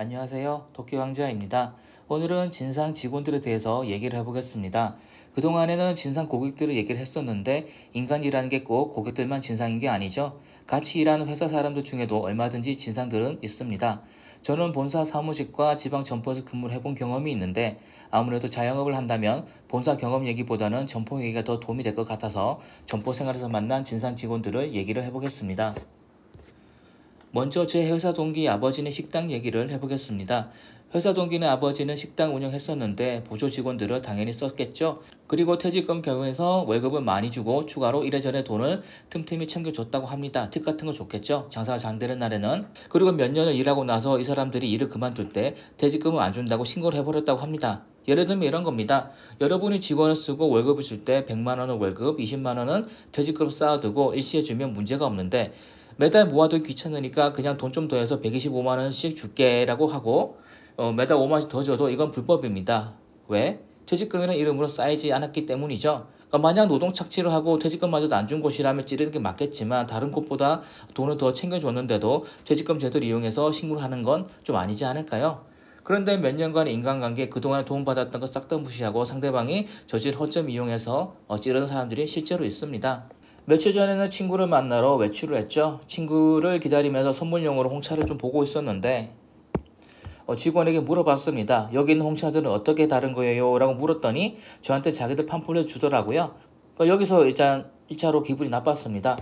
안녕하세요. 도끼왕자입니다. 오늘은 진상 직원들에 대해서 얘기를 해보겠습니다. 그동안에는 진상 고객들을 얘기를 했었는데 인간이라는 게 꼭 고객들만 진상인 게 아니죠. 같이 일하는 회사 사람들 중에도 얼마든지 진상들은 있습니다. 저는 본사 사무직과 지방 점포에서 근무를 해본 경험이 있는데 아무래도 자영업을 한다면 본사 경험 얘기보다는 점포 얘기가 더 도움이 될 것 같아서 점포 생활에서 만난 진상 직원들을 얘기를 해보겠습니다. 먼저 제 회사 동기 아버지는 식당 얘기를 해보겠습니다. 회사 동기는 아버지는 식당 운영했었는데 보조 직원들을 당연히 썼겠죠. 그리고 퇴직금 경우에서 월급을 많이 주고 추가로 이래저래 돈을 틈틈이 챙겨줬다고 합니다. 팁 같은 거 좋겠죠. 장사가 잘 되는 날에는. 그리고 몇 년을 일하고 나서 이 사람들이 일을 그만둘 때 퇴직금을 안 준다고 신고를 해버렸다고 합니다. 예를 들면 이런 겁니다. 여러분이 직원을 쓰고 월급을 줄 때 100만 원은 월급, 20만 원은 퇴직금 쌓아두고 일시에 주면 문제가 없는데 매달 모아두기 귀찮으니까 그냥 돈 좀 더해서 125만 원씩 줄게 라고 하고 매달 5만 원씩 더 줘도 이건 불법입니다. 왜? 퇴직금이라는 이름으로 쌓이지 않았기 때문이죠. 그러니까 만약 노동 착취를 하고 퇴직금마저도 안 준 곳이라면 찌르는 게 맞겠지만 다른 곳보다 돈을 더 챙겨줬는데도 퇴직금 제도를 이용해서 신고를 하는 건 좀 아니지 않을까요? 그런데 몇 년간의 인간관계 그동안에 도움받았던 거 싹 다 무시하고 상대방이 저질 허점 이용해서 찌르는 사람들이 실제로 있습니다. 며칠 전에는 친구를 만나러 외출을 했죠. 친구를 기다리면서 선물용으로 홍차를 좀 보고 있었는데 직원에게 물어봤습니다. 여기 있는 홍차들은 어떻게 다른 거예요? 라고 물었더니 저한테 자기들 팜플렛 주더라고요. 여기서 일단 1차로 기분이 나빴습니다.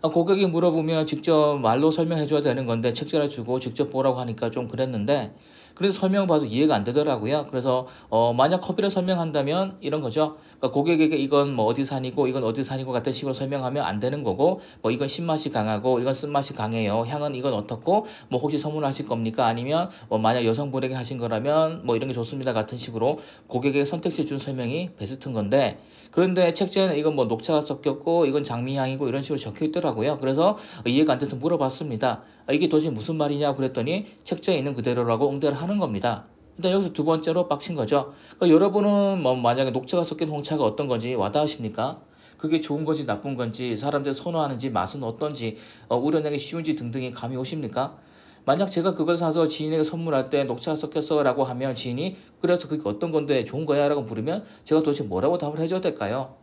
고객이 물어보면 직접 말로 설명해줘야 되는 건데 책자를 주고 직접 보라고 하니까 좀 그랬는데 그래도 설명을 봐도 이해가 안 되더라고요. 그래서 만약 커피를 설명한다면 이런 거죠. 그러니까 고객에게 이건 뭐 어디 산이고 이건 어디 산이고 같은 식으로 설명하면 안 되는 거고 뭐 이건 신맛이 강하고 이건 쓴맛이 강해요. 향은 이건 어떻고 뭐 혹시 선물하실 겁니까? 아니면 뭐 만약 여성분에게 하신 거라면 뭐 이런 게 좋습니다 같은 식으로 고객에게 선택지 준 설명이 베스트인 건데 그런데 책자에는 이건 뭐 녹차가 섞였고 이건 장미향이고 이런 식으로 적혀 있더라고요. 그래서 이해가 안 돼서 물어봤습니다. 이게 도대체 무슨 말이냐 그랬더니 책자에 있는 그대로라고 응대를 하는 겁니다. 일단 여기서 두 번째로 빡친 거죠. 그러니까 여러분은 뭐 만약에 녹차가 섞인 홍차가 어떤 건지 와닿으십니까? 그게 좋은 건지 나쁜 건지 사람들이 선호하는지 맛은 어떤지 우려내기 쉬운지 등등이 감이 오십니까? 만약 제가 그걸 사서 지인에게 선물할 때 녹차가 섞였어 라고 하면 지인이 그래서 그게 어떤 건데 좋은 거야 라고 물으면 제가 도대체 뭐라고 답을 해줘야 될까요?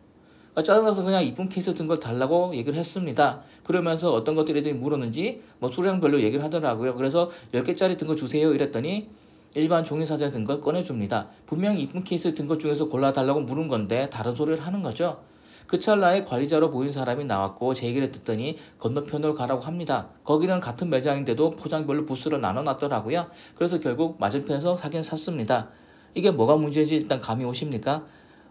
짜증나서 그냥 이쁜 케이스 든 걸 달라고 얘기를 했습니다. 그러면서 어떤 것들이 물었는지 뭐 수량별로 얘기를 하더라고요. 그래서 10개짜리 든 거 주세요 이랬더니 일반 종이사진에 든 걸 꺼내줍니다. 분명히 이쁜 케이스 든 것 중에서 골라달라고 물은 건데 다른 소리를 하는 거죠. 그 찰나에 관리자로 보인 사람이 나왔고 제 얘기를 듣더니 건너편으로 가라고 합니다. 거기는 같은 매장인데도 포장별로 부스로 나눠놨더라고요. 그래서 결국 맞은편에서 사긴 샀습니다. 이게 뭐가 문제인지 일단 감이 오십니까?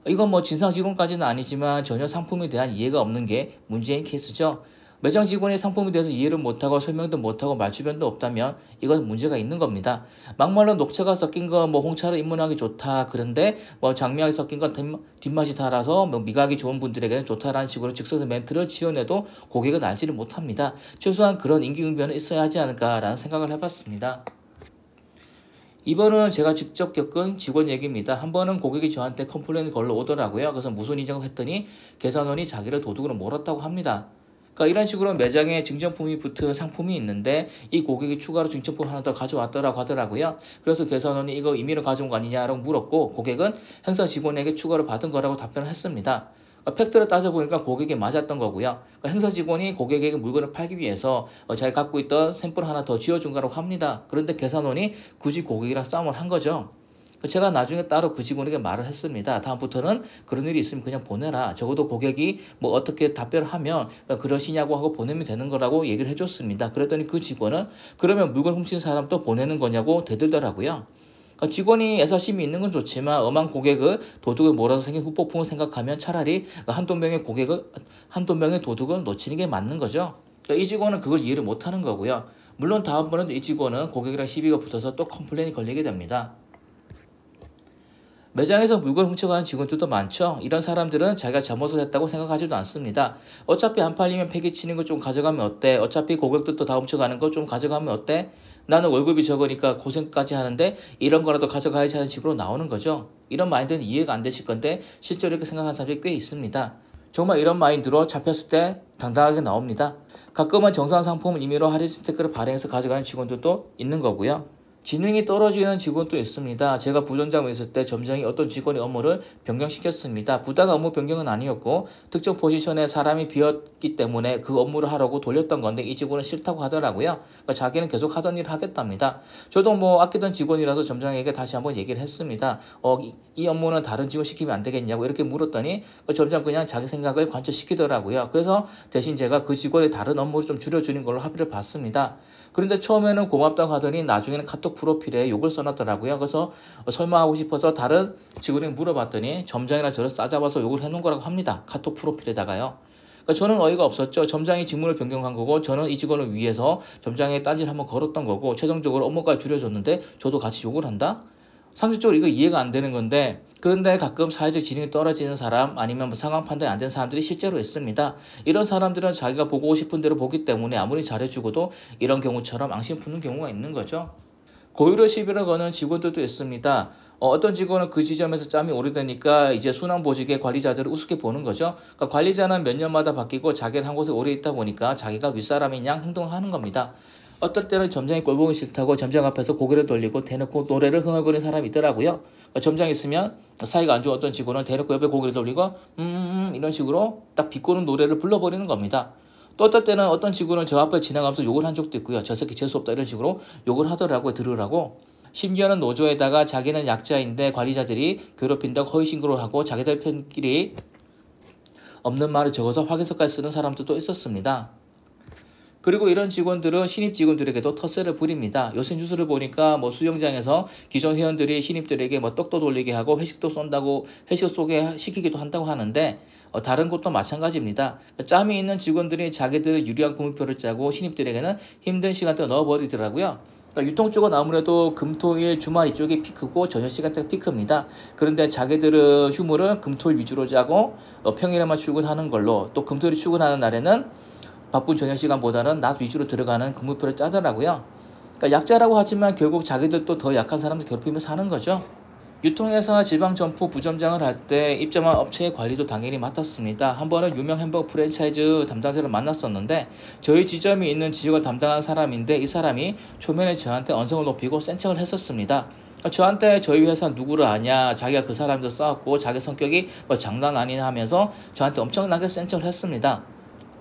이건 뭐 진상 직원까지는 아니지만 전혀 상품에 대한 이해가 없는 게 문제인 케이스죠. 매장 직원이 상품에 대해서 이해를 못하고 설명도 못하고 말주변도 없다면 이건 문제가 있는 겁니다. 막말로 녹차가 섞인 거 뭐 홍차를 입문하기 좋다 그런데 뭐 장미하게 섞인 건 뒷맛이 달아서 뭐 미각이 좋은 분들에게는 좋다라는 식으로 즉석에서 멘트를 지어내도 고객은 알지를 못합니다. 최소한 그런 임기응변은 있어야 하지 않을까라는 생각을 해봤습니다. 이번은 제가 직접 겪은 직원 얘기입니다. 한 번은 고객이 저한테 컴플레인을 걸러 오더라고요. 그래서 무슨 인정을 했더니 계산원이 자기를 도둑으로 몰았다고 합니다. 그러니까 이런 식으로 매장에 증정품이 붙은 상품이 있는데 이 고객이 추가로 증정품 하나 더 가져왔더라고 하더라고요. 그래서 계산원이 이거 임의로 가져온 거 아니냐라고 물었고 고객은 행사 직원에게 추가로 받은 거라고 답변을 했습니다. 팩트를 따져보니까 고객이 맞았던 거고요. 행사 직원이 고객에게 물건을 팔기 위해서 자기가 갖고 있던 샘플 하나 더 쥐어준 거라고 합니다. 그런데 계산원이 굳이 고객이랑 싸움을 한 거죠. 제가 나중에 따로 그 직원에게 말을 했습니다. 다음부터는 그런 일이 있으면 그냥 보내라. 적어도 고객이 뭐 어떻게 답변을 하면 그러시냐고 하고 보내면 되는 거라고 얘기를 해줬습니다. 그랬더니 그 직원은 그러면 물건 훔친 사람 또 보내는 거냐고 대들더라고요. 직원이 애사심이 있는 건 좋지만 엄한 고객을 도둑을 몰아서 생긴 후폭풍을 생각하면 차라리 한두 명의 도둑을 놓치는 게 맞는 거죠. 이 직원은 그걸 이해를 못하는 거고요. 물론 다음번에도 이 직원은 고객이랑 시비가 붙어서 또 컴플레인이 걸리게 됩니다. 매장에서 물건 훔쳐가는 직원들도 많죠. 이런 사람들은 자기가 잘못을 했다고 생각하지도 않습니다. 어차피 안 팔리면 폐기치는 거 좀 가져가면 어때? 어차피 고객들도 다 훔쳐가는 거 좀 가져가면 어때? 나는 월급이 적으니까 고생까지 하는데 이런 거라도 가져가야지 하는 식으로 나오는 거죠. 이런 마인드는 이해가 안 되실 건데 실제로 이렇게 생각하는 사람들이 꽤 있습니다. 정말 이런 마인드로 잡혔을 때 당당하게 나옵니다. 가끔은 정상한 상품을 임의로 할인 스티커를 발행해서 가져가는 직원들도 있는 거고요. 지능이 떨어지는 직원도 있습니다. 제가 부점장으로 있을 때 점장이 어떤 직원의 업무를 변경시켰습니다. 부당한 업무 변경은 아니었고 특정 포지션에 사람이 비었기 때문에 그 업무를 하라고 돌렸던 건데 이 직원은 싫다고 하더라고요. 그러니까 자기는 계속 하던 일을 하겠답니다. 저도 뭐 아끼던 직원이라서 점장에게 다시 한번 얘기를 했습니다. 이 업무는 다른 직원 시키면 안 되겠냐고 이렇게 물었더니 그 점장 그냥 자기 생각을 관철시키더라고요. 그래서 대신 제가 그 직원의 다른 업무를 좀 줄여주는 걸로 합의를 봤습니다. 그런데 처음에는 고맙다고 하더니 나중에는 카톡 프로필에 욕을 써놨더라고요. 그래서 설마 하고 싶어서 다른 직원에게 물어봤더니 점장이나 저를 싸잡아서 욕을 해놓은 거라고 합니다. 카톡 프로필에다가요. 그러니까 저는 어이가 없었죠. 점장이 직무를 변경한 거고 저는 이 직원을 위해서 점장의 딴지를 한번 걸었던 거고 최종적으로 업무까지 줄여줬는데 저도 같이 욕을 한다? 상식적으로 이거 이해가 안 되는 건데 그런데 가끔 사회적 지능이 떨어지는 사람 아니면 뭐 상황 판단이 안 되는 사람들이 실제로 있습니다. 이런 사람들은 자기가 보고 싶은 대로 보기 때문에 아무리 잘해주고도 이런 경우처럼 앙심 품는 경우가 있는 거죠. 고의로 시비를 거는 직원들도 있습니다. 어떤 직원은 그 지점에서 짬이 오래되니까 이제 순환보직의 관리자들을 우습게 보는 거죠. 그러니까 관리자는 몇 년마다 바뀌고 자기는 한 곳에 오래 있다 보니까 자기가 윗사람인 양 행동하는 겁니다. 어떨 때는 점장이 꼴보기 싫다고 점장 앞에서 고개를 돌리고 대놓고 노래를 흥얼거리는 사람이 있더라고요. 그러니까 점장이 있으면 사이가 안 좋은 어떤 직원은 대놓고 옆에 고개를 돌리고 이런 식으로 딱 비꼬는 노래를 불러버리는 겁니다. 또 어떨 때는 어떤 직원은 저 앞에 지나가면서 욕을 한 적도 있고요. 저 새끼 재수없다 이런 식으로 욕을 하더라고요. 들으라고. 심지어는 노조에다가 자기는 약자인데 관리자들이 괴롭힌다고 허위신고를 하고 자기들 편끼리 없는 말을 적어서 확인서까지 쓰는 사람들도 있었습니다. 그리고 이런 직원들은 신입 직원들에게도 텃세를 부립니다. 요새 뉴스를 보니까 뭐 수영장에서 기존 회원들이 신입들에게 뭐 떡도 돌리게 하고 회식도 쏜다고 회식 쏘게 시키기도 한다고 하는데 다른 곳도 마찬가지입니다. 짬이 있는 직원들이 자기들의 유리한 구매표를 짜고 신입들에게는 힘든 시간대 넣어버리더라고요. 그러니까 유통 쪽은 아무래도 금토일 주말 이쪽이 피크고 저녁 시간대가 피크입니다. 그런데 자기들은 휴무를 금토일 위주로 짜고 평일에만 출근하는 걸로 또 금토일 출근하는 날에는 바쁜 저녁 시간보다는 낮 위주로 들어가는 근무표를 짜더라고요. 그러니까 약자라고 하지만 결국 자기들도 더 약한 사람들 괴롭히면서 사는 거죠. 유통회사 지방점포 부점장을 할 때 입점한 업체의 관리도 당연히 맡았습니다. 한 번은 유명 햄버거 프랜차이즈 담당자를 만났었는데 저희 지점이 있는 지역을 담당한 사람인데 이 사람이 초면에 저한테 언성을 높이고 센 척을 했었습니다. 저한테 저희 회사 누구를 아냐, 자기가 그 사람도 싸웠고 자기 성격이 뭐 장난 아니냐 하면서 저한테 엄청나게 센 척을 했습니다.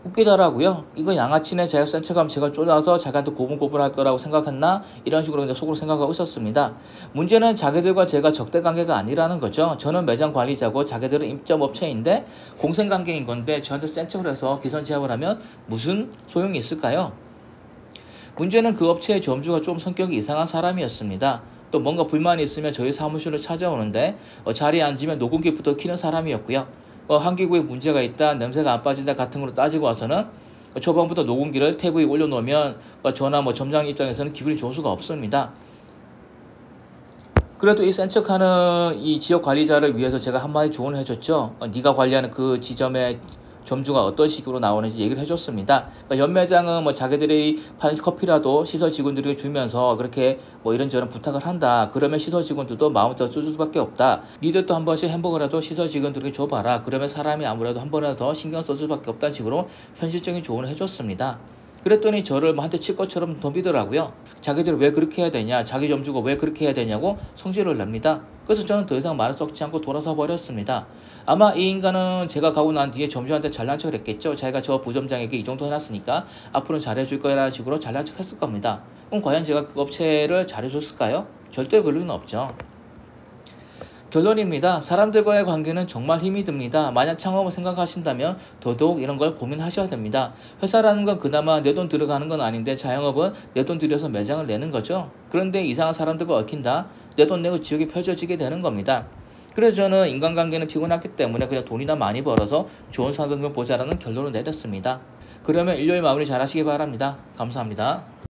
웃기더라고요. 이거 양아치네 자기가 센 척하면 제가 쫄아서 자기한테 고분고분할 거라고 생각했나? 이런 식으로 그냥 속으로 생각하고 있었습니다. 문제는 자기들과 제가 적대관계가 아니라는 거죠. 저는 매장 관리자고 자기들은 입점업체인데 공생관계인 건데 저한테 센 척을 해서 기선제압을 하면 무슨 소용이 있을까요? 문제는 그 업체의 점주가 좀 성격이 이상한 사람이었습니다. 또 뭔가 불만이 있으면 저희 사무실로 찾아오는데 자리에 앉으면 녹음기부터 켜는 사람이었고요. 환기구에 문제가 있다, 냄새가 안 빠진다 같은 걸로 따지고 와서는 초반부터 녹음기를 탭 위에 올려놓으면 저나 점장 입장에서는 기분이 좋을 수가 없습니다. 그래도 이 센 척하는 이 지역 관리자를 위해서 제가 한마디 조언을 해줬죠. 네가 관리하는 그 지점의 점주가 어떤 식으로 나오는지 얘기를 해줬습니다. 그러니까 연매장은 자기들이 파는 커피라도 시설 직원들에게 주면서 그렇게 이런저런 부탁을 한다. 그러면 시설 직원들도 마음을 더 쏟을 수밖에 없다. 니들도 한 번씩 햄버거라도 시설 직원들에게 줘봐라. 그러면 사람이 아무래도 한 번이라도 더 신경 써줄 수밖에 없다는 식으로 현실적인 조언을 해줬습니다. 그랬더니 저를 한 대 칠 것처럼 덤비더라고요. 자기들 왜 그렇게 해야 되냐, 자기 점주가 왜 그렇게 해야 되냐고 성질을 냅니다. 그래서 저는 더 이상 말을 섞지 않고 돌아서 버렸습니다. 아마 이 인간은 제가 가고 난 뒤에 점주한테 잘난 척을 했겠죠. 자기가 저 부점장에게 이 정도 해놨으니까 앞으로는 잘해줄 거라는 식으로 잘난 척 했을 겁니다. 그럼 과연 제가 그 업체를 잘해줬을까요? 절대 그럴 리는 없죠. 결론입니다. 사람들과의 관계는 정말 힘이 듭니다. 만약 창업을 생각하신다면 더더욱 이런 걸 고민하셔야 됩니다. 회사라는 건 그나마 내 돈 들어가는 건 아닌데 자영업은 내 돈 들여서 매장을 내는 거죠. 그런데 이상한 사람들과 얽힌다? 내 돈 내고 지옥이 펼쳐지게 되는 겁니다. 그래서 저는 인간관계는 피곤하기 때문에 그냥 돈이나 많이 벌어서 좋은 사람들만 보자라는 결론을 내렸습니다. 그러면 일요일 마무리 잘 하시기 바랍니다. 감사합니다.